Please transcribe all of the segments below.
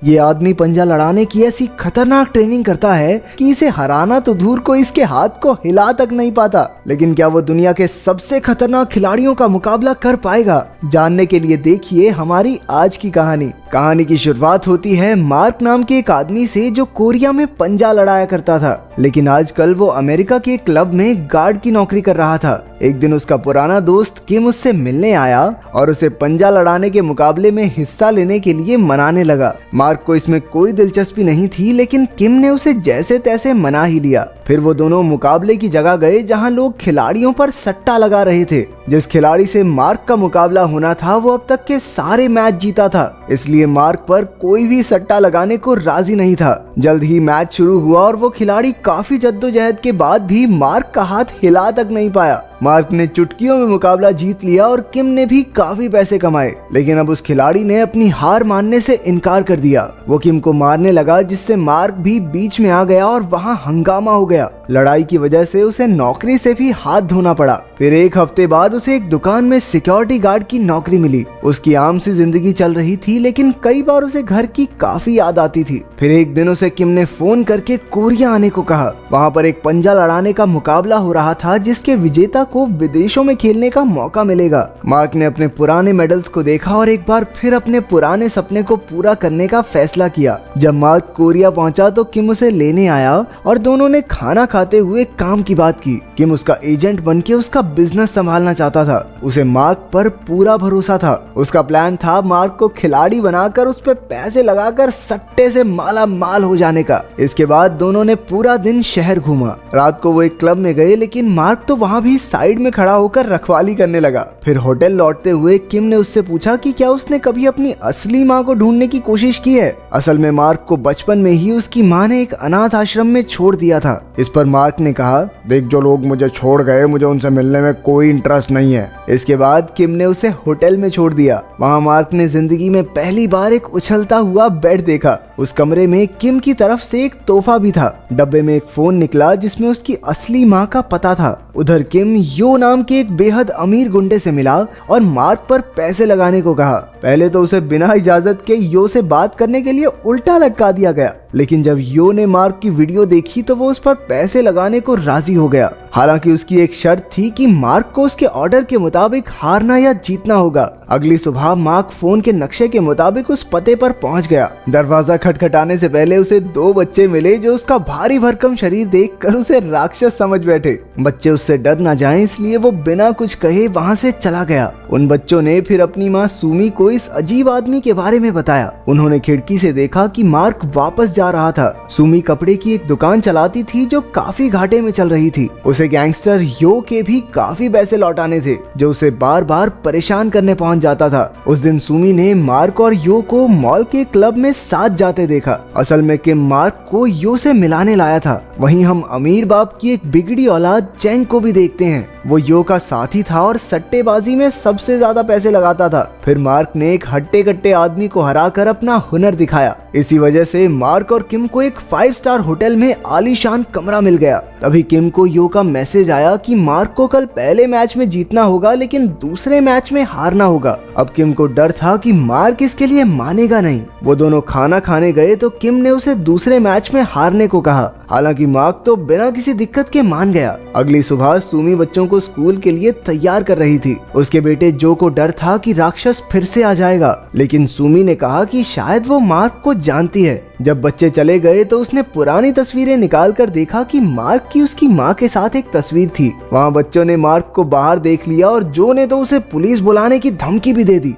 ये आदमी पंजा लड़ाने की ऐसी खतरनाक ट्रेनिंग करता है कि इसे हराना तो दूर को इसके हाथ को हिला तक नहीं पाता। लेकिन क्या वो दुनिया के सबसे खतरनाक खिलाड़ियों का मुकाबला कर पाएगा? जानने के लिए देखिए हमारी आज की कहानी। कहानी की शुरुआत होती है मार्क नाम के एक आदमी से जो कोरिया में पंजा लड़ाया करता था, लेकिन आजकल वो अमेरिका के क्लब में गार्ड की नौकरी कर रहा था। एक दिन उसका पुराना दोस्त किम उससे मिलने आया और उसे पंजा लड़ाने के मुकाबले में हिस्सा लेने के लिए मनाने लगा। मार्क को इसमें कोई दिलचस्पी नहीं थी, लेकिन किम ने उसे जैसे तैसे मना ही लिया। फिर वो दोनों मुकाबले की जगह गए जहां लोग खिलाड़ियों पर सट्टा लगा रहे थे। जिस खिलाड़ी से मार्क का मुकाबला होना था वो अब तक के सारे मैच जीता था, इसलिए मार्क पर कोई भी सट्टा लगाने को राजी नहीं था। जल्द ही मैच शुरू हुआ और वो खिलाड़ी काफी जद्दोजहद के बाद भी मार्क का हाथ हिला तक नहीं पाया। मार्क ने चुटकियों में मुकाबला जीत लिया और किम ने भी काफी पैसे कमाए, लेकिन अब उस खिलाड़ी ने अपनी हार मानने से इनकार कर दिया। वो किम को मारने लगा, जिससे मार्क भी बीच में आ गया और वहां हंगामा हो गया। लड़ाई की वजह से उसे नौकरी से भी हाथ धोना पड़ा। फिर एक हफ्ते बाद उसे एक दुकान में सिक्योरिटी गार्ड की नौकरी मिली। उसकी आम सी जिंदगी चल रही थी, लेकिन कई बार उसे घर की काफी याद आती थी। फिर एक दिन उसे किम ने फोन करके कोरिया आने को कहा। वहाँ पर एक पंजा लड़ाने का मुकाबला हो रहा था, जिसके विजेता को विदेशों में खेलने का मौका मिलेगा। मार्क ने अपने पुराने मेडल्स को देखा और एक बार फिर अपने पुराने सपने को पूरा करने का फैसला किया। जब मार्क कोरिया पहुंचा तो किम उसे लेने आया और दोनों ने खाना खाते हुए काम की बात की। किम उसका एजेंट बनके उसका बिजनेस संभालना चाहता था। उसे मार्क पर पूरा भरोसा था। उसका प्लान था मार्क को खिलाड़ी बनाकर उस पर पैसे लगाकर सट्टे से माला माल हो जाने का। इसके बाद दोनों ने पूरा दिन शहर घूमा। रात को वो एक क्लब में गए, लेकिन मार्क तो वहाँ भी साइड में खड़ा होकर रखवाली करने लगा। फिर होटल लौटते हुए किम ने उससे पूछा कि क्या उसने कभी अपनी असली माँ को ढूंढने की कोशिश की है। असल में मार्क को बचपन में ही उसकी माँ ने एक अनाथ आश्रम में छोड़ दिया था। इस पर मार्क ने कहा, देख जो लोग मुझे छोड़ गए मुझे उनसे मिलने में कोई इंटरेस्ट नहीं है। इसके बाद किम ने उसे होटल में छोड़ दिया। वहाँ मार्क ने जिंदगी में पहली बार एक उछलता हुआ बेड देखा। उस कमरे में किम की तरफ से एक तोहफा भी था। डब्बे में एक फोन निकला जिसमें उसकी असली माँ का पता था। उधर किम यो नाम के एक बेहद अमीर गुंडे से मिला और मार्क पर पैसे लगाने को कहा। पहले तो उसे बिना इजाजत के यो से बात करने के लिए उल्टा लटका दिया गया, लेकिन जब यो ने मार्क की वीडियो देखी तो वो उस पर पैसे लगाने को राजी हो गया। हालांकि उसकी एक शर्त थी कि मार्क को उसके ऑर्डर के मुताबिक हारना या जीतना होगा। अगली सुबह मार्क फोन के नक्शे के मुताबिक उस पते पर पहुंच गया। दरवाजा खटखटाने से पहले उसे दो बच्चे मिले जो उसका भारी भरकम शरीर देखकर उसे राक्षस समझ बैठे। बच्चे उससे डर ना जाएं, इसलिए वो बिना कुछ कहे वहां से चला गया। उन बच्चों ने फिर अपनी माँ सुमी को इस अजीब आदमी के बारे में बताया। उन्होंने खिड़की से देखा कि मार्क वापस जा रहा था। सुमी कपड़े की एक दुकान चलाती थी जो काफी घाटे में चल रही थी। उसे गैंगस्टर यो के भी काफी पैसे लौटाने थे, जो उसे बार बार परेशान करने पहुंच जाता था। उस दिन सुमी ने मार्क और यो को मॉल के क्लब में साथ जाते देखा। असल में किम मार्क को यो से मिलाने लाया था। वहीं हम अमीर बाप की एक बिगड़ी औलाद चैंग को भी देखते हैं। वो यो का साथी था और सट्टेबाजी में सबसे ज्यादा पैसे लगाता था। फिर मार्क ने एक हट्टे कट्टे आदमी को हराकर अपना हुनर दिखाया। इसी वजह से मार्क और किम को एक 5 स्टार होटल में आलीशान कमरा मिल गया। तभी किम को यो का मैसेज आया कि मार्क को कल पहले मैच में जीतना होगा, लेकिन दूसरे मैच में हारना होगा। अब किम को डर था कि मार्क इसके लिए मानेगा नहीं। वो दोनों खाना खाने गए तो किम ने उसे दूसरे मैच में हारने को कहा। हालांकि मार्क तो बिना किसी दिक्कत के मान गया। अगली सुबह सुमी बच्चों को स्कूल के लिए तैयार कर रही थी। उसके बेटे जो को डर था कि राक्षस फिर से आ जाएगा, लेकिन सुमी ने कहा कि शायद वो मार्क को जानती है। जब बच्चे चले गए तो उसने पुरानी तस्वीरें निकाल कर देखा कि मार्क की उसकी माँ के साथ एक तस्वीर थी। वहाँ बच्चों ने मार्क को बाहर देख लिया और जो ने तो उसे पुलिस बुलाने की धमकी भी दे दी।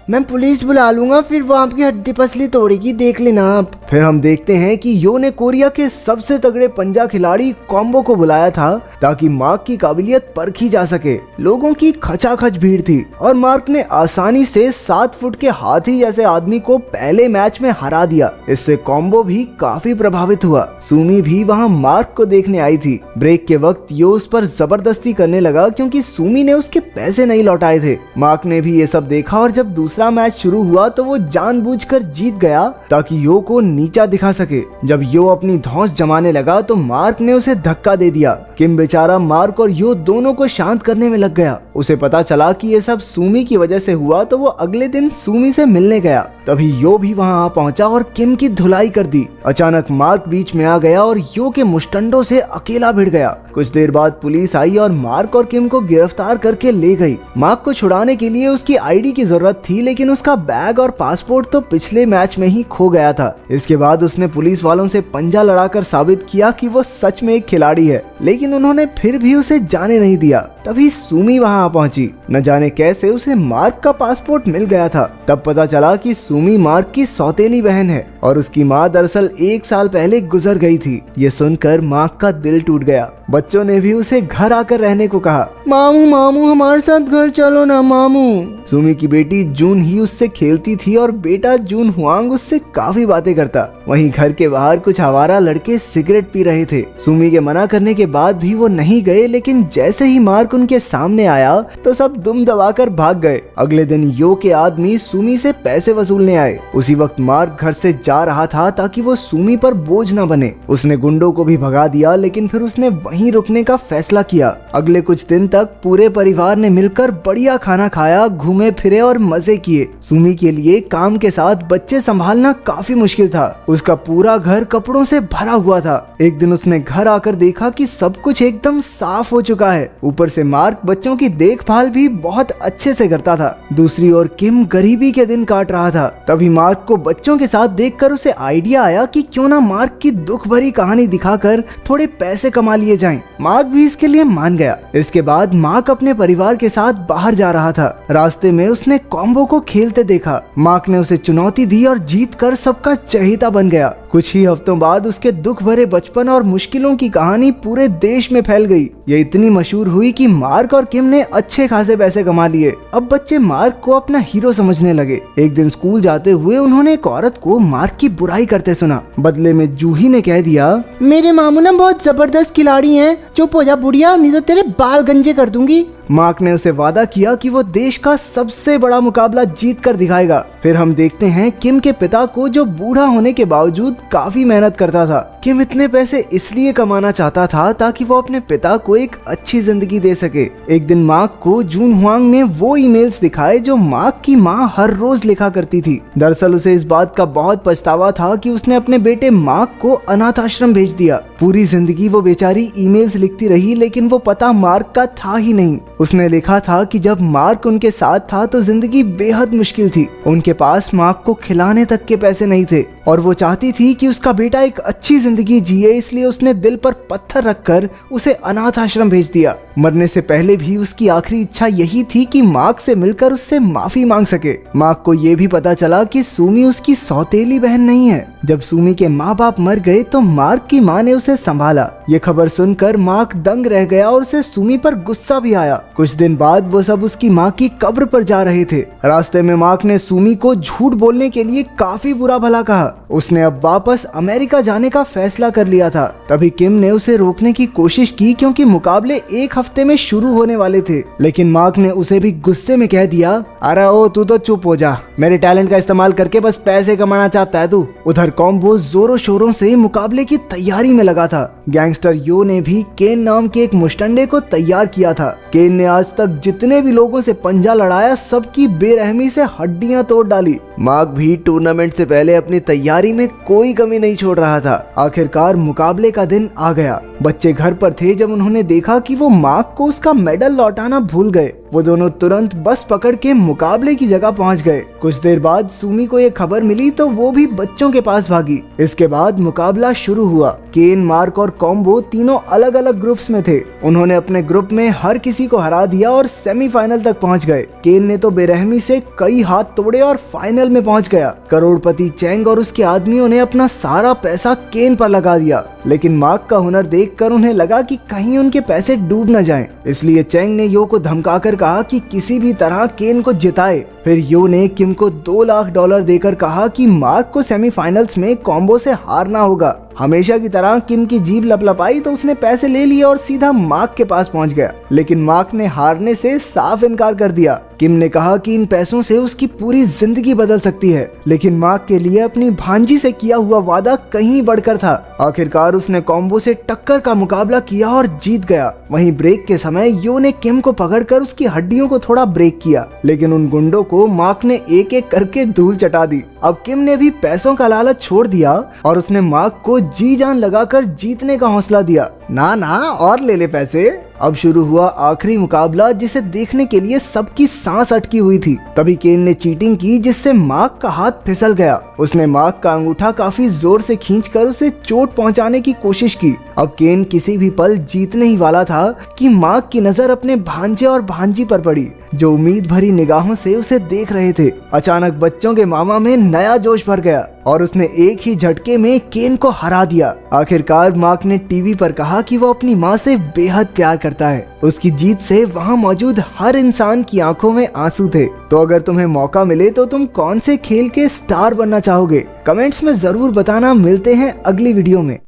मैं पुलिस बुला लूंगा, फिर वो आपकी हड्डी पसली तोड़ेगी, देख लेना आप। फिर हम देखते हैं कि यो ने कोरिया के सबसे तगड़े पंजा खिलाड़ी कॉम्बो को बुलाया था ताकि मार्क की काबिलियत परखी जा सके। लोगों की खचाखच भीड़ थी और मार्क ने आसानी से 7 फुट के हाथी जैसे आदमी को पहले मैच में हरा दिया। इससे कॉम्बो भी काफी प्रभावित हुआ। सुमी भी वहाँ मार्क को देखने आई थी। ब्रेक के वक्त यो उस पर जबरदस्ती करने लगा क्योंकि सुमी ने उसके पैसे नहीं लौटाए थे। मार्क ने भी ये सब देखा और जब दूसरा मैच शुरू हुआ तो वो जानबूझकर जीत गया ताकि यो को नीचा दिखा सके। जब यो अपनी धौंस जमाने लगा तो मार्क ने उसे धक्का दे दिया। किम बेचारा मार्क और यो दोनों को शांत करने में लग गया। उसे पता चला कि ये सब सुमी की वजह से हुआ, तो वो अगले दिन सुमी से मिलने गया। तभी यो भी वहां आ पहुंचा और किम की धुलाई कर दी। अचानक मार्क बीच में आ गया और यो के मुस्टंडों से अकेला भिड़ गया। कुछ देर बाद पुलिस आई और मार्क और किम को गिरफ्तार करके ले गई। मार्क को छुड़ाने के लिए उसकी आईडी की जरूरत थी, लेकिन उसका बैग और पासपोर्ट तो पिछले मैच में ही खो गया था। इसके बाद उसने पुलिस वालों से पंजा लड़ाकर साबित किया कि वो सच में एक खिलाड़ी है, लेकिन उन्होंने फिर भी उसे जाने नहीं दिया। तभी सुमी वहां आ पहुंची। न जाने कैसे उसे मार्क का पासपोर्ट मिल गया था। तब पता चला कि सुमी मार्क की सौतेली बहन है और उसकी माँ दरअसल 1 साल पहले गुजर गई थी। ये सुनकर मार्क का दिल टूट गया। बच्चों ने भी उसे घर आकर रहने को कहा। मामू मामू हमारे साथ घर चलो ना मामू। सुमी की बेटी जून ही उससे खेलती थी और बेटा जून हुआंग उससे काफी बातें करता। वहीं घर के बाहर कुछ आवारा लड़के सिगरेट पी रहे थे। सुमी के मना करने के बाद भी वो नहीं गए, लेकिन जैसे ही मार्क उनके सामने आया तो सब दुम दबाकर भाग गए। अगले दिन यो के आदमी सुमी से पैसे वसूलने आए। उसी वक्त मार्क घर से जा रहा था ताकि वो सुमी पर बोझ न बने। उसने गुंडों को भी भगा दिया, लेकिन फिर उसने वहीं रुकने का फैसला किया। अगले कुछ दिन तक पूरे परिवार ने मिलकर बढ़िया खाना खाया, घूमे फिरे और मजे किए। सुमी के लिए काम के साथ बच्चे संभालना काफी मुश्किल था। उसका पूरा घर कपड़ों से भरा हुआ था। एक दिन उसने घर आकर देखा कि सब कुछ एकदम साफ हो चुका है। ऊपर से मार्क बच्चों की देखभाल भी बहुत अच्छे से करता था। दूसरी ओर किम गरीबी के दिन काट रहा था। तभी मार्क को बच्चों के साथ देखकर उसे आइडिया आया कि क्यों ना मार्क की दुख भरी कहानी दिखाकर थोड़े पैसे कमा लिए जाएं। मार्क भी इसके लिए मान गया। इसके बाद मार्क अपने परिवार के साथ बाहर जा रहा था। रास्ते में उसने कॉम्बो को खेलते देखा। मार्क ने उसे चुनौती दी और जीतकर सबका चहेता बन गया। कुछ ही हफ्तों बाद उसके दुख भरे बचपन और मुश्किलों की कहानी पूरे देश में फैल गई। ये इतनी मशहूर हुई कि मार्क और किम ने अच्छे खासे पैसे कमा लिए। अब बच्चे मार्क को अपना हीरो समझने लगे। एक दिन स्कूल जाते हुए उन्होंने एक औरत को मार्क की बुराई करते सुना। बदले में जूही ने कह दिया, मेरे मामू ना बहुत जबरदस्त खिलाड़ी हैं। चुप हो जा बुढ़िया, नहीं तो तेरे बाल गंजे कर दूंगी। मार्क ने उसे वादा किया कि वो देश का सबसे बड़ा मुकाबला जीत कर दिखाएगा। फिर हम देखते हैं किम के पिता को, जो बूढ़ा होने के बावजूद काफी मेहनत करता था। किम इतने पैसे इसलिए कमाना चाहता था ताकि वो अपने पिता को एक अच्छी जिंदगी दे सके। एक दिन मार्क को जून हुआंग ने वो ईमेल्स दिखाए जो मार्क की माँ हर रोज लिखा करती थी। दरअसल उसे इस बात का बहुत पछतावा था कि उसने अपने बेटे मार्क को अनाथ आश्रम भेज दिया। पूरी जिंदगी वो बेचारी ईमेल्स लिखती रही, लेकिन वो पता मार्क का था ही नहीं। उसने लिखा था कि जब मार्क उनके साथ था तो जिंदगी बेहद मुश्किल थी। उनके पास मार्क को खिलाने तक के पैसे नहीं थे और वो चाहती थी कि उसका बेटा एक अच्छी जिंदगी जिए, इसलिए उसने दिल पर पत्थर रखकर उसे अनाथ आश्रम भेज दिया। मरने से पहले भी उसकी आखिरी इच्छा यही थी कि मार्क से मिलकर उससे माफी मांग सके। मार्क को ये भी पता चला कि सुमी उसकी सौतेली बहन नहीं है। जब सुमी के माँ बाप मर गए तो मार्क की माँ ने उसे संभाला। ये खबर सुनकर मार्क दंग रह गया और उसे सुमी पर गुस्सा भी आया। कुछ दिन बाद वो सब उसकी माँ की कब्र पर जा रहे थे। रास्ते में मार्क ने सुमी को झूठ बोलने के लिए काफी बुरा भला कहा। उसने अब वापस अमेरिका जाने का फैसला कर लिया था। तभी किम ने उसे रोकने की कोशिश की, क्योंकि मुकाबले एक हफ्ते में शुरू होने वाले थे। लेकिन मार्क ने उसे भी गुस्से में कह दिया, अरे ओ तू तो चुप हो जा, मेरे टैलेंट का इस्तेमाल करके बस पैसे कमाना चाहता है तू। उधर कॉम्बो जोरों शोरों से मुकाबले की तैयारी में लगा था। गैंगस्टर यो ने भी केन नाम के एक मुस्टंडे को तैयार किया था। केन ने आज तक जितने भी लोगों से पंजा लड़ाया, सबकी बेरहमी से हड्डियां तोड़ डाली। मार्क भी टूर्नामेंट से पहले अपनी तैयारी में कोई कमी नहीं छोड़ रहा था। आखिरकार मुकाबले का दिन आ गया। बच्चे घर पर थे जब उन्होंने देखा कि वो मार्क को उसका मेडल लौटाना भूल गए। वो दोनों तुरंत बस पकड़ के मुकाबले की जगह पहुंच गए। कुछ देर बाद सुमी को ये खबर मिली तो वो भी बच्चों के पास भागी। इसके बाद मुकाबला शुरू हुआ। केन, मार्क और कॉम्बो तीनों अलग अलग ग्रुप्स में थे। उन्होंने अपने ग्रुप में हर किसी को हरा दिया और सेमीफाइनल तक पहुंच गए। केन ने तो बेरहमी से कई हाथ तोड़े और फाइनल में पहुंच गया। करोड़पति चेंग और उसके आदमियों ने अपना सारा पैसा केन पर लगा दिया, लेकिन मार्क का हुनर देखकर उन्हें लगा कि कहीं उनके पैसे डूब न जाएं। इसलिए चेंग ने यो को धमकाकर कहा कि किसी भी तरह केन को जिताए। फिर यो ने किम को $2 लाख देकर कहा कि मार्क को सेमीफाइनल्स में कॉम्बो से हारना होगा। हमेशा की तरह किम की जीभ लपलपाई तो उसने पैसे ले लिए और सीधा मार्क के पास पहुंच गया। लेकिन मार्क ने हारने से साफ इनकार कर दिया। किम ने कहा कि इन पैसों से उसकी पूरी जिंदगी बदल सकती है, लेकिन मार्क के लिए अपनी भांजी से किया हुआ वादा कहीं बढ़कर था। आखिरकार उसने कॉम्बो से टक्कर का मुकाबला किया और जीत गया। वहीं ब्रेक के समय यो ने किम को पकड़कर उसकी हड्डियों को थोड़ा ब्रेक किया, लेकिन उन गुंडों को मार्क ने एक एक करके धूल चटा दी। अब किम ने भी पैसों का लालच छोड़ दिया और उसने मार्क को जी जान लगाकर जीतने का हौसला दिया। ना और ले पैसे। अब शुरू हुआ आखिरी मुकाबला, जिसे देखने के लिए सबकी सांस अटकी हुई थी। तभी केन ने चीटिंग की, जिससे मार्क का हाथ फिसल गया। उसने मार्क का अंगूठा काफी जोर से खींचकर उसे चोट पहुंचाने की कोशिश की। अब केन किसी भी पल जीतने ही वाला था कि मार्क की नजर अपने भांजे और भांजी पर पड़ी, जो उम्मीद भरी निगाहों से उसे देख रहे थे। अचानक बच्चों के मामा में नया जोश भर गया और उसने एक ही झटके में केन को हरा दिया। आखिरकार मार्क ने टीवी पर कहा कि वो अपनी माँ से बेहद प्यार करता है। उसकी जीत से वहाँ मौजूद हर इंसान की आंखों में आंसू थे। तो अगर तुम्हें मौका मिले तो तुम कौन से खेल के स्टार बनना चाहोगे? कमेंट्स में जरूर बताना। मिलते हैं अगली वीडियो में।